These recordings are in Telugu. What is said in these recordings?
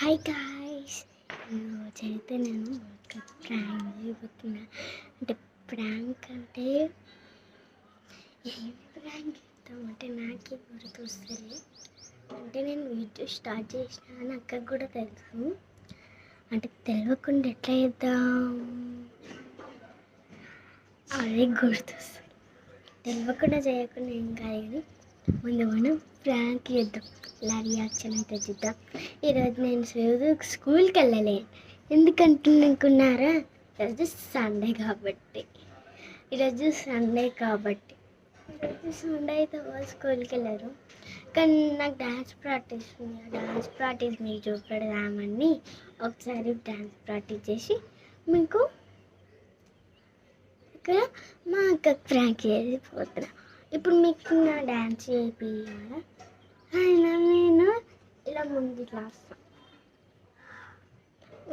హాయ్ గాయ్స్, ఈరోజైతే నేను ఒక ప్రాంక్ చేయబోతున్నా. అంటే ప్రాంక్ అంటే ఏం ప్రాంక్ ఇద్దామంటే నాకే గుర్తొస్తుంది. అంటే నేను వీడియో స్టార్ట్ చేసిన అని అక్కకు కూడా తెలుసు. అంటే తెలియకుండా ఎట్లా చేద్దాం అదే గుర్తొస్తుంది. తెలియకుండా చేయకుండా ఏం కాదు, కానీ ముందు మనం ప్రాంక్ చేద్దాం. ఇలా రియాక్షన్ అయితే చూద్దాం. ఈరోజు నేను స్కూల్కి వెళ్ళలే. ఎందుకంటున్నారా? ఈరోజు సండే కాబట్టి. ఈరోజు అయితే వాళ్ళు స్కూల్కి వెళ్ళారు. కానీ నాకు డ్యాన్స్ ప్రాక్టీస్ ఉంది. ఆ డ్యాన్స్ ప్రాక్టీస్ మీకు చూపెడదామని ఒకసారి డ్యాన్స్ ప్రాక్టీస్ చేసి మీకు ఇక్కడ మా అక్కకు ప్రాంక్ చేసిపోతున్నా. ఇప్పుడు మీకు నా డ్యాన్స్ చేయాలా? అయినా నేను ఇలా ముందు ఇట్లా వస్తాను.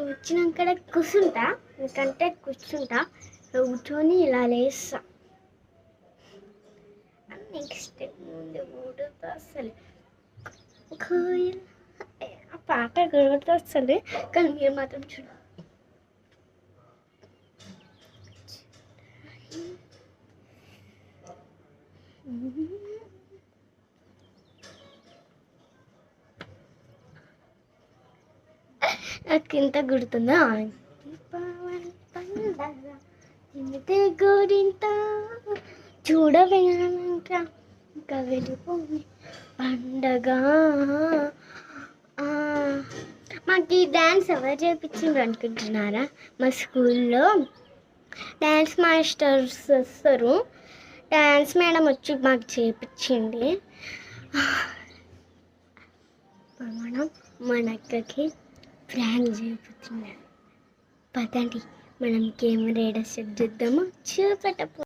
వచ్చినాక కూర్చుంటా, ఎందుకంటే కూర్చుంటా, కూర్చొని ఇలా లేస్తా. నెక్స్ట్ ముందు గుర్తు అసలు ఆ పాట గుర్తు వస్తుంది, కానీ మీరు మాత్రం చూడండి. నాకు ఇంత గుర్తుందా? ఇంతే గోరింత చూడవేనంట ఇంకా వెళ్ళిపోయి పండగ. మాకు ఈ డ్యాన్స్ ఎవరు చేయించిండ్రు అనుకుంటున్నారా? మా స్కూల్లో డ్యాన్స్ మాస్టర్స్ వస్తారు. డ్యాన్స్ మేడం వచ్చి మాకు చేయించింది. మనం మన అక్కకి ప్రాంక్ చేయబోతున్నాం. పదండి మనం కెమెరా సెట్ చేద్దాము. చూపెట్టపో